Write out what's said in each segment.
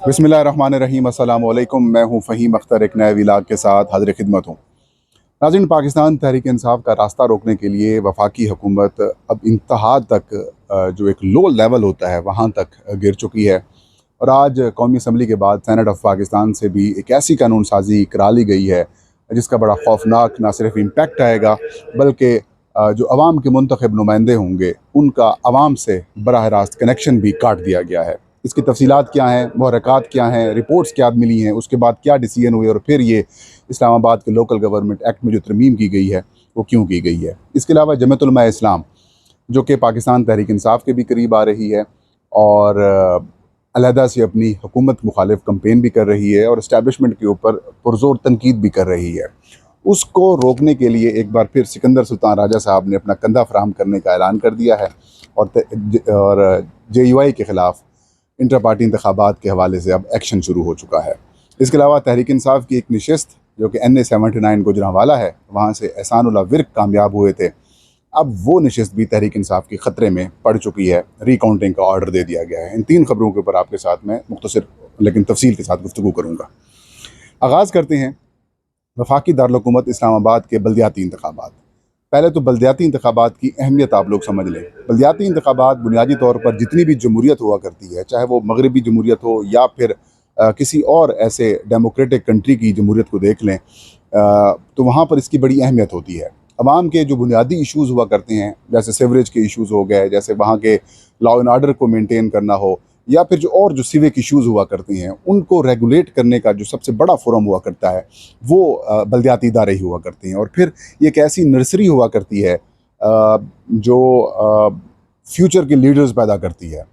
बिस्मिल्लाहिर्रहमानिर्रहीम। अस्सलाम वालेकुम। मैं हूँ फ़हीम अख्तर, एक नए व्लॉग के साथ हाज़िर खिदमत हूँ। नाज़रीन, पाकिस्तान तहरीक इंसाफ का रास्ता रोकने के लिए वफाकी हुकूमत अब इंतहा तक जो एक लो लेवल होता है वहाँ तक गिर चुकी है। और आज कौमी असम्बली के बाद सेनेट ऑफ पाकिस्तान से भी एक ऐसी कानून साज़ी करा ली गई है जिसका बड़ा खौफनाक ना सिर्फ इम्पैक्ट आएगा, बल्कि जो अवाम के मुंतखब नुमाइंदे होंगे उनका अवाम से बराह रास्त कनेक्शन भी काट दिया गया है। इसकी तफसीलात क्या हैं, मुहर्रकात क्या हैं, रिपोर्ट्स क्या मिली हैं, उसके बाद क्या डिसीजन हुए और फिर ये इस्लामाबाद के लोकल गवर्नमेंट एक्ट में जो तरमीम की गई है वो क्यों की गई है। इसके अलावा जमीयत उलमा इस्लाम, जो कि पाकिस्तान तहरीक इंसाफ के भी करीब आ रही है और अलहदा से अपनी हुकूमत मुखालिफ कंपेन भी कर रही है और इस्टेब्लिशमेंट के ऊपर पुरजोर तनकीद भी कर रही है, उसको रोकने के लिए एक बार फिर सिकंदर सुल्तान राजा साहब ने अपना कंधा फराहम करने का ऐलान कर दिया है। और JUI के ख़िलाफ़ इंटर पार्टी इंतखाबात के हवाले से अब एक्शन शुरू हो चुका है। इसके अलावा तहरीक इंसाफ की एक नशिस्त जो कि NA 79 गुजरांवाला है, वहाँ से एहसानुल्लाह विर्क कामयाब हुए थे। अब वो नशिस्त भी तहरीक इंसाफ की ख़तरे में पड़ चुकी है, रिकाउंटिंग का ऑर्डर दे दिया गया है। इन 3 खबरों के ऊपर आपके साथ मैं मुख्तसर लेकिन तफसील के साथ गुफ्तगू करूँगा। आगाज़ करते हैं वफाकी दारुल-हुकूमत इस्लामाबाद के बल्दियाती इंतखाबात। पहले तो बल्दियाती इंतखाबात की अहमियत आप लोग समझ लें। बल्दियाती इंतखाबात बुनियादी तौर पर जितनी भी जमहूरियत हुआ करती है, चाहे वो मगरबी जमहूरियत हो या फिर किसी और ऐसे डेमोक्रेटिक कंट्री की जमहूरियत को देख लें, तो वहाँ पर इसकी बड़ी अहमियत होती है। अवाम के जो बुनियादी इशूज़ हुआ करते हैं, जैसे सीवरेज के इशूज़ हो गए, जैसे वहाँ के लॉ एंड ऑर्डर को मेंटेन करना हो, या फिर जो सिविक इशूज़ हुआ करते हैं उनको रेगुलेट करने का जो सबसे बड़ा फोरम हुआ करता है वो बल्दियाती इदारे ही हुआ करते हैं। और फिर ये एक ऐसी नर्सरी हुआ करती है जो फ्यूचर के लीडर्स पैदा करती है।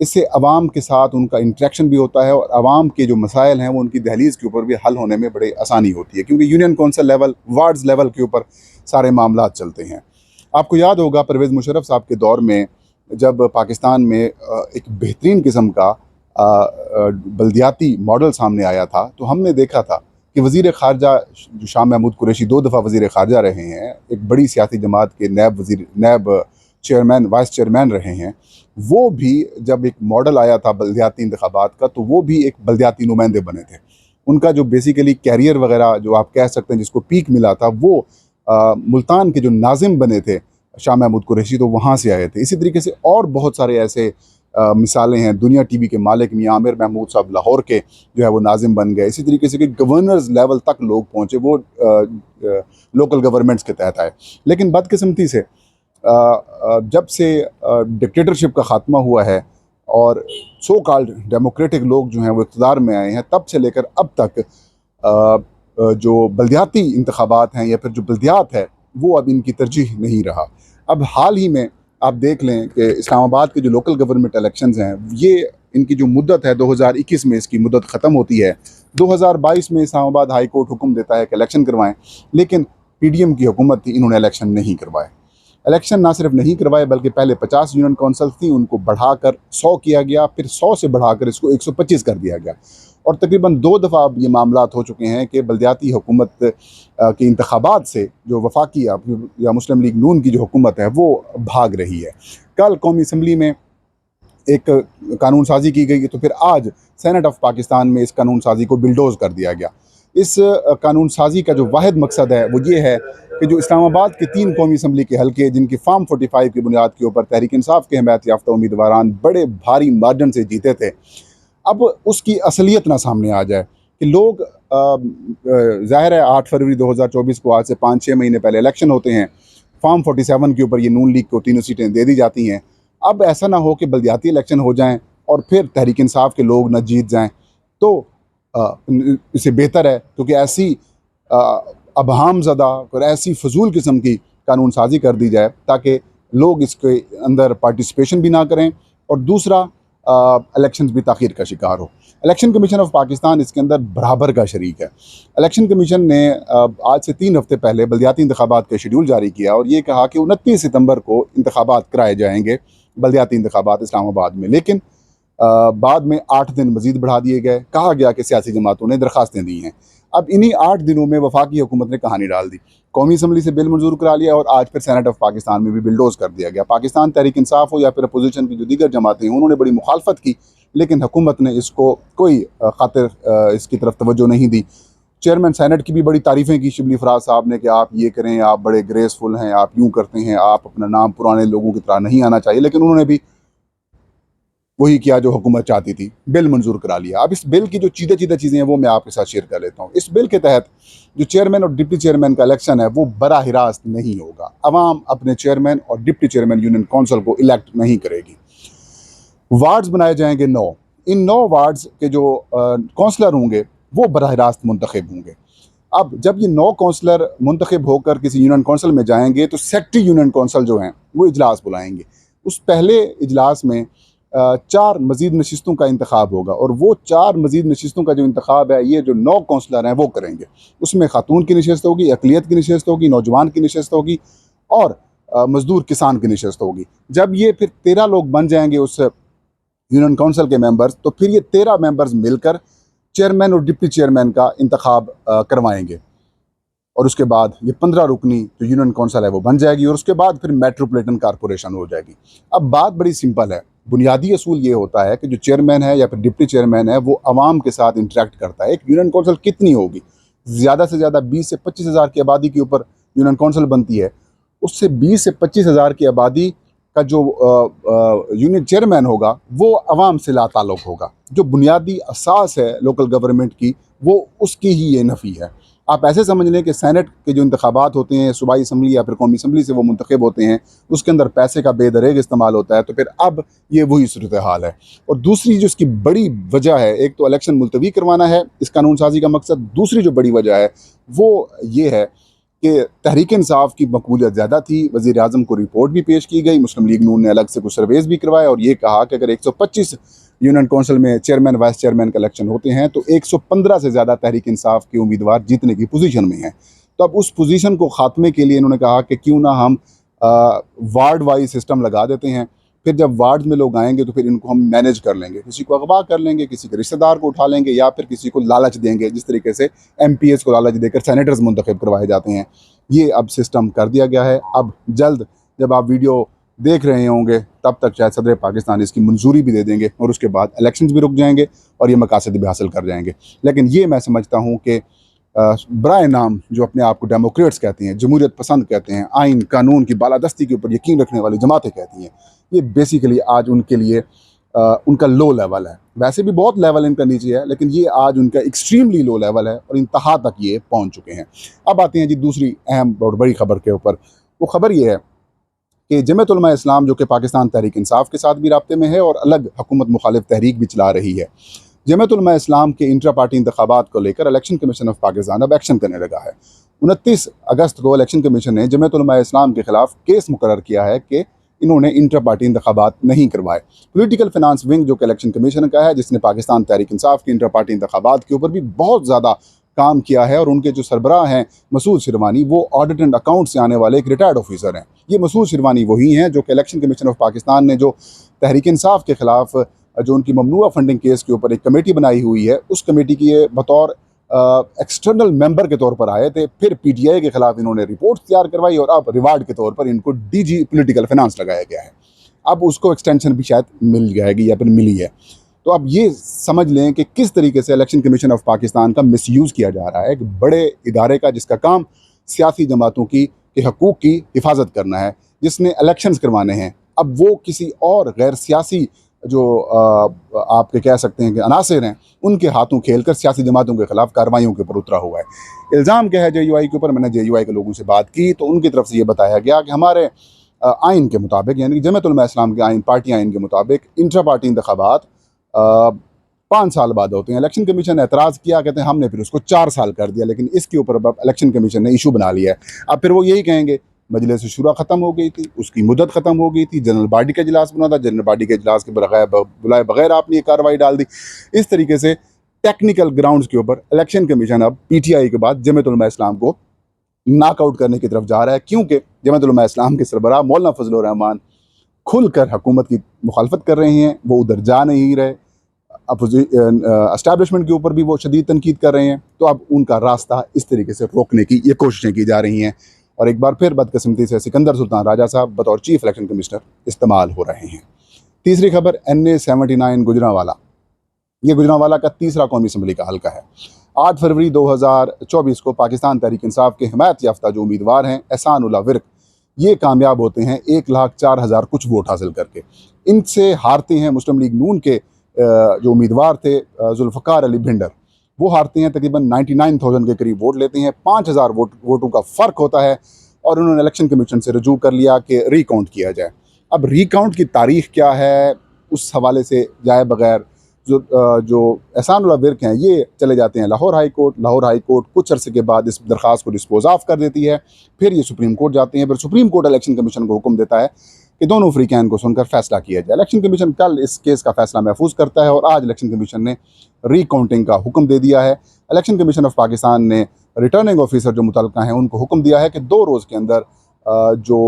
इससे अवाम के साथ उनका इंटरेक्शन भी होता है और अवाम के जो मसाइल हैं वो उनकी दहलीज़ के ऊपर भी हल होने में बड़ी आसानी होती है, क्योंकि union council level, wards level के ऊपर सारे मामलात चलते हैं। आपको याद होगा परवेज़ मुशर्रफ साहब के दौर में जब पाकिस्तान में एक बेहतरीन किस्म का बल्दियाती मॉडल सामने आया था, तो हमने देखा था कि वज़ीर ख़ारजा जो शाह महमूद कुरैशी 2 दफ़ा वज़ीर ख़ारजा रहे हैं, एक बड़ी सियासी जमात के नैब चेयरमैन, वाइस चेयरमैन रहे हैं, वो भी जब एक मॉडल आया था बल्दियाती इंतखाबात का, तो वो भी एक बल्दियाती नुमाइंदे बने थे। उनका जो बेसिकली कैरियर वगैरह जो आप कह सकते हैं जिसको पीक मिला था, वो मुल्तान के जो नाज़िम बने थे शाह महमूद कुरैशी, तो वहाँ से आए थे। इसी तरीके से और बहुत सारे ऐसे मिसालें हैं। दुनिया TV के मालिक मियां आमिर महमूद साहब लाहौर के जो है वो नाज़िम बन गए। इसी तरीके से कि गवर्नर्स लेवल तक लोग पहुँचे, वो लोकल गवर्नमेंट्स के तहत आए। लेकिन बदकिस्मती से जब से डिक्टेटरशिप का ख़ात्मा हुआ है और सो कॉल्ड डेमोक्रेटिक लोग जो हैं वो इक़्तिदार में आए हैं, तब से लेकर अब तक जो बल्दियाती इंतखाबात हैं या फिर जो बल्दियात है वो अब इनकी तरजीह नहीं रहा। अब हाल ही में आप देख लें कि इस्लामाबाद के जो लोकल गवर्नमेंट इलेक्शंस हैं, ये इनकी जो मुद्दत है 2021 में इसकी मुद्दत ख़त्म होती है। 2022 में इस्लामाबाद हाई कोर्ट हुक्म देता है कि इलेक्शन करवाएं, लेकिन PDM की हुकूमत थी, इन्होंने इलेक्शन नहीं करवाए। इलेक्शन ना सिर्फ नहीं करवाए बल्कि पहले 50 यूनियन काउंसिल थी, उनको बढ़ाकर 100 किया गया, फिर 100 से बढ़ाकर इसको 125 कर दिया गया। और तकरीबन 2 दफ़ा अब ये मामलात हो चुके हैं कि बल्दियाती हुकूमत के इंतखाबात से जो वफाकी या मुस्लिम लीग नून की जो हुकूमत है वो भाग रही है। कल कौमी असम्बली में एक कानून साज़ी की गई, तो फिर आज सेनेट ऑफ पाकिस्तान में इस कानून साज़ी को बिल्डोज़ कर दिया गया। इस कानून साज़ी का जो वाहिद मकसद है वो ये है कि जो इस्लामाबाद के 3 कौमी असम्बली के हल्के, जिनकी फार्म 45 की बुनियाद के ऊपर तहरीक इंसाफ के हिमायत याफ्ता उम्मीदवारान बड़े भारी मार्जिन से जीते थे, अब उसकी असलियत ना सामने आ जाए कि लोग ज़ाहिर है 8 फरवरी 2024 को, आज से 5-6 महीने पहले इलेक्शन होते हैं। फार्म 47 के ऊपर ये नून लीग को 3 सीटें दे दी जाती हैं। अब ऐसा ना हो कि बल्दियाती इलेक्शन हो जाएं और फिर तहरीक इंसाफ के लोग न जीत जाएं, तो इससे बेहतर है क्योंकि ऐसी अबहाम ज़दा और ऐसी फजूल किस्म की कानून साज़ी कर दी जाए ताकि लोग इसके अंदर पार्टिसिपेशन भी ना करें और दूसरा इलेक्शंस भी ताख़ीर का शिकार हो। इलेक्शन कमीशन ऑफ पाकिस्तान इसके अंदर बराबर का शरीक है। इलेक्शन कमीशन ने आज से 3 हफ़्ते पहले बल्दियाती इंतखाबात का शेड्यूल जारी किया और ये कहा कि 29 सितंबर को इंतखाबात कराए जाएंगे, बल्दियाती इंतखाबात इस्लामाबाद में। लेकिन बाद में 8 दिन मज़ीद बढ़ा दिए गए। कहा गया कि सियासी जमातों ने दरख्वास्तें दी हैं। अब इन्हीं 8 दिनों में वफाकी हुकूमत ने कहानी डाल दी। कौमी असम्बली से बिल मंजूर करा लिया और आज फिर सेनेट ऑफ पाकिस्तान में भी बिलडोज कर दिया गया। पाकिस्तान तहरीक इंसाफ हो या फिर अपोजिशन की जो दीगर जमातें हैं, उन्होंने बड़ी मुखालफत की, लेकिन हुकूमत ने इसको कोई खातिर इसकी तरफ तवज्जो नहीं दी। चेयरमैन सेनेट की भी बड़ी तारीफ़ें की शिबली फराज साहब ने कि आप ये करें, आप बड़े ग्रेसफुल हैं, आप यूँ करते हैं, आप अपना नाम पुराने लोगों की तरह नहीं आना चाहिए, लेकिन उन्होंने भी वही किया जो हुकूमत चाहती थी, बिल मंजूर करा लिया। अब इस बिल की जो चीज़ें चीज़ें हैं वो मैं आपके साथ शेयर कर लेता हूँ। इस बिल के तहत जो चेयरमैन और डिप्टी चेयरमैन का इलेक्शन है वो बराह रास्त नहीं होगा। अवाम अपने चेयरमैन और डिप्टी चेयरमैन यूनियन काउंसिल को इलेक्ट नहीं करेगी। वार्ड्स बनाए जाएंगे 9। इन 9 वार्ड्स के जो काउंसलर होंगे वो बराह रास्त मुंतखब होंगे। अब जब ये 9 काउंसलर मुंतखब होकर किसी यूनियन काउंसिल में जाएंगे तो सेक्रेटरी यूनियन काउंसिल जो हैं वो इजलास बुलाएंगे। उस पहले इजलास में 4 मज़ीद नशिस्तों का इंतखाब होगा और वो 4 मज़ीद नशिस्तों का जो इंतखाब है ये जो 9 काउंसलर हैं वो करेंगे। उसमें खातून की नशस्त होगी, अक़लियत की नशस्त होगी, नौजवान की नशस्त होगी और मज़दूर किसान की नशस्त होगी। जब ये फिर 13 लोग बन जाएंगे उस यूनियन काउंसिल के मेंबर्स, तो फिर ये 13 मेंबर्स मिलकर चेयरमैन और डिप्टी चेयरमैन का इंतखाब करवाएंगे और उसके बाद ये 15 रुकनी जो यूनियन काउंसिल है वो बन जाएगी और उसके बाद फिर मेट्रोपॉलिटन कॉरपोरेशन हो जाएगी। अब बात बड़ी सिंपल है। बुनियादी असूल ये होता है कि जो चेयरमैन है या फिर डिप्टी चेयरमैन है वो आवाम के साथ इंटरेक्ट करता है। एक यूनियन काउंसिल कितनी होगी? ज़्यादा से ज़्यादा 20 से 25 हज़ार की आबादी के ऊपर यूनियन काउंसिल बनती है। उससे 20 से 25 हज़ार की आबादी का जो यूनियन चेयरमैन होगा वो आवाम से लाताल्लुक़ होगा। जो बुनियादी असास है लोकल गवर्नमेंट की वो उसकी ही ये नफ़ी है। आप ऐसे समझ लें कि सेनेट के जो इंतखाबात होते हैं सूबाई असम्बली या फिर कौमी असम्बली से वो मुंतखब होते हैं, उसके अंदर पैसे का बेदरेग इस्तेमाल होता है। तो फिर अब ये वही सूरत हाल है। और दूसरी जो इसकी बड़ी वजह है, एक तो इलेक्शन मुलतवी करवाना है इस कानून साजी का मकसद, दूसरी जो बड़ी वजह है वो ये है कि तहरीक इंसाफ की मकबूलियत ज़्यादा थी। वज़ीर आज़म को रिपोर्ट भी पेश की गई, मुस्लिम लीग नून ने अलग से कुछ सर्वेज़ भी करवाए और ये कहा कि अगर 125 यूनियन काउंसिल में चेयरमैन वाइस चेयरमैन का इलेक्शन होते हैं तो 115 से ज़्यादा तहरीक इंसाफ के उम्मीदवार जीतने की पोजीशन में हैं। तो अब उस पोजीशन को ख़ात्मे के लिए इन्होंने कहा कि क्यों ना हम वार्ड वाइज सिस्टम लगा देते हैं। फिर जब वार्ड में लोग आएंगे तो फिर इनको हम मैनेज कर लेंगे, किसी को अगवा कर लेंगे, किसी के रिश्तेदार को उठा लेंगे या फिर किसी को लालच देंगे, जिस तरीके से MPs को लालच देकर सेनेटर्स मुंतखब करवाए जाते हैं। ये अब सिस्टम कर दिया गया है। अब जल्द जब आप वीडियो देख रहे होंगे तब तक शायद सदर पाकिस्तान इसकी मंजूरी भी दे देंगे और उसके बाद इलेक्शंस भी रुक जाएंगे और ये मकासद भी हासिल कर जाएंगे। लेकिन ये मैं समझता हूँ कि बराए नाम जो अपने आप को डेमोक्रेट्स कहते हैं, जमहूरियत पसंद कहते हैं, आइन कानून की बालादस्ती के ऊपर यकीन रखने वाली जमातें कहती हैं, ये बेसिकली आज उनके लिए उनका लो लेवल है। वैसे भी बहुत लेवल इनका नीचे है, लेकिन ये आज उनका एक्सट्रीमली लो लेवल है और इंतहा तक ये पहुँच चुके हैं। अब आते हैं जी दूसरी अहम और बड़ी खबर के ऊपर। वो खबर ये है कि जमीयत उलमा इस्लाम जो कि पाकिस्तान तहरीक इंसाफ के साथ भी राब्ते में है और अलग हुकूमत मुखालिफ तहरीक भी चला रही है। जमीयत उलमा इस्लाम के इंट्रा पार्टी इंतखाबात को लेकर इलेक्शन कमीशन ऑफ पाकिस्तान अब एक्शन करने लगा है। 29 अगस्त को इलेक्शन कमीशन ने जमीयत उलमा इस्लाम के खिलाफ केस मुकर्रर किया है कि इन्होंने इंट्रा पार्टी इंतखाबात नहीं करवाए। पोलिटिकल फिनांस विंग जो कि इलेक्शन कमीशन का है, जिसने पाकिस्तान तहरीक इंसाफ के इंट्रा पार्टी इंतखाबात के ऊपर भी बहुत ज़्यादा काम किया है और उनके जो सरबराह हैं मसूद शिरवानी, वो ऑडिट एंड अकाउंट से आने वाले एक रिटायर्ड ऑफिसर हैं। ये मसूद शिरवानी वही हैं जो कि इलेक्शन कमीशन ऑफ पाकिस्तान ने जो तहरीक इंसाफ के खिलाफ जो उनकी ममनुआ फंडिंग केस के ऊपर एक कमेटी बनाई हुई है, उस कमेटी की ये बतौर एक्सटर्नल मेंबर के तौर पर आए थे। फिर PTI के खिलाफ इन्होंने रिपोर्ट तैयार करवाई और अब रिवार्ड के तौर पर इनको DG पोलिटिकल फिनांस लगाया गया है। अब उसको एक्सटेंशन भी शायद मिल जाएगी या फिर मिली है। तो अब ये समझ लें कि किस तरीके से इलेक्शन कमीशन ऑफ पाकिस्तान का मिसयूज़ किया जा रहा है, एक बड़े इदारे का जिसका काम सियासी जमातों के हकूक़ की हिफाजत करना है, जिसने इलेक्शंस करवाने हैं। अब वो किसी और गैर सियासी जो आपके कह सकते हैं कि अनासिर हैं, उनके हाथों खेलकर सियासी जमातों के खिलाफ कार्रवाइयों के ऊपर उतरा हुआ है। इल्ज़ाम क्या है JUI के ऊपर? मैंने JUI के लोगों से बात की तो उनकी तरफ से ये बताया गया कि हमारे आइन के मुताबिक, यानी कि जमीयत उलमा इस्लाम के आइन, पार्टी आइन के मुताबिक इंट्रा पार्टी इंतखाबात 5 साल बाद होते हैं। इलेक्शन कमीशन ने एतराज़ किया, कहते हैं हमने फिर उसको 4 साल कर दिया, लेकिन इसके ऊपर अब इलेक्शन कमीशन ने इशू बना लिया है। अब फिर वो यही कहेंगे मजलिस शुरा ख़त्म हो गई थी, उसकी मुद्दत ख़त्म हो गई थी, जनरल बॉडी का इजलास बना था, जनरल बॉडी के इजलास के बुलाए बगैर आपने ये कार्रवाई डाल दी। इस तरीके से टेक्निकल ग्राउंड्स के ऊपर इलेक्शन कमीशन अब PTI के बाद जमीयत उलमा इस्लाम को नॉकआउट करने की तरफ जा रहा है, क्योंकि जमीयत उलमा इस्लाम के सरबराह मौलाना फजल रहमान खुलकर हुकूमत की मुखालफत कर रहे हैं, वो उधर जा नहीं रहे। एस्टैब्लिशमेंट के ऊपर भी वो शदीद तनकीद कर रहे हैं। तो अब उनका रास्ता इस तरीके से रोकने की ये कोशिशें की जा रही हैं और एक बार फिर बदकिस्मती से सिकंदर सुल्तान राजा साहब बतौर चीफ इलेक्शन कमिश्नर इस्तेमाल हो रहे हैं। तीसरी खबर NA-79 गुजरांवाला, ये गुजरांवाला का तीसरा कौमी असम्बली का हल्का है। 8 फरवरी 2024 को पाकिस्तान तहरीक इंसाफ के हिमायत याफ्ता जो उम्मीदवार हैं एहसान उल्लाह विर्क, ये कामयाब होते हैं 1,04,000 कुछ वोट हासिल करके। इनसे हारते हैं मुस्लिम लीग नून के जो उम्मीदवार थे जुल्फ़कार अली भिंडर, वो हारते हैं, तकरीबन 99,000 के करीब वोट लेते हैं। 5,000 वोटों का फ़र्क होता है और उन्होंने इलेक्शन कमीशन से रजू कर लिया कि रिकाउंट किया जाए। अब रिकाउंट की तारीख़ क्या है, उस हवाले से जाए बगैर जो एहसान उल्लाह विर्क हैं ये चले जाते हैं Lahore high court. Lahore high court कुछ अरसे के बाद इस दरख्वास्त को डिस्पोज ऑफ कर देती है। फिर ये सुप्रीम कोर्ट जाते हैं। फिर सुप्रीम कोर्ट इलेक्शन कमीशन को हुक्म देता है कि दोनों फ्रीकैन को सुनकर फैसला किया जाए। इलेक्शन कमीशन कल इस केस का फैसला महफूज करता है और आज इलेक्शन कमीशन ने रिकाउंटिंग का हुक्म दे दिया है। इलेक्शन कमीशन ऑफ पाकिस्तान ने रिटर्निंग ऑफिसर जो मुतल्लिका हैं उनको हुक्म दिया है कि 2 रोज़ के अंदर जो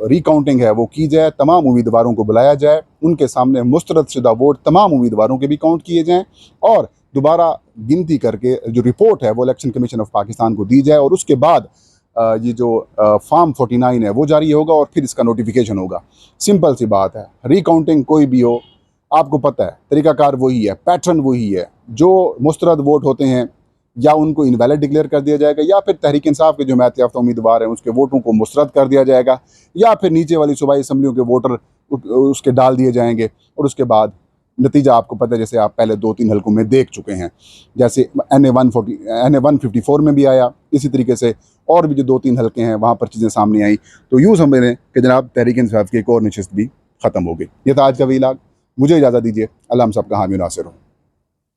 रिकाउंटिंग है वो की जाए, तमाम उम्मीदवारों को बुलाया जाए, उनके सामने मुस्तरद शुदा वोट तमाम उम्मीदवारों के भी काउंट किए जाएँ और दोबारा गिनती करके जो रिपोर्ट है वो इलेक्शन कमीशन ऑफ पाकिस्तान को दी जाए और उसके बाद ये जो फॉर्म 49 है वो जारी होगा और फिर इसका नोटिफिकेशन होगा। सिंपल सी बात है, रिकाउंटिंग कोई भी हो, आपको पता है तरीकाकार वही है, पैटर्न वही है। जो मुस्तरद वोट होते हैं या उनको इनवैलिड डिक्लेयर कर दिया जाएगा या फिर तहरीक इंसाफ के जो हिमायत याफ्ता उम्मीदवार हैं उसके वोटों को मुस्तरद कर दिया जाएगा या फिर नीचे वाली सूबाई असम्बलियों के वोटर उसके डाल दिए जाएंगे और उसके बाद नतीजा आपको पता है, जैसे आप पहले 2-3 हल्कों में देख चुके हैं, जैसे NA-154 में भी आया, इसी तरीके से और भी जो 2-3 हल्के हैं वहाँ पर चीज़ें सामने आई। तो यूँ समझें कि जनाब तहरीक इंसाफ की एक और नशिस्त भी ख़त्म हो गई। ये था आज का व्लॉग। मुझे इजाज़त दीजिए। अल्लाह हम सब का हामी नासिर हो।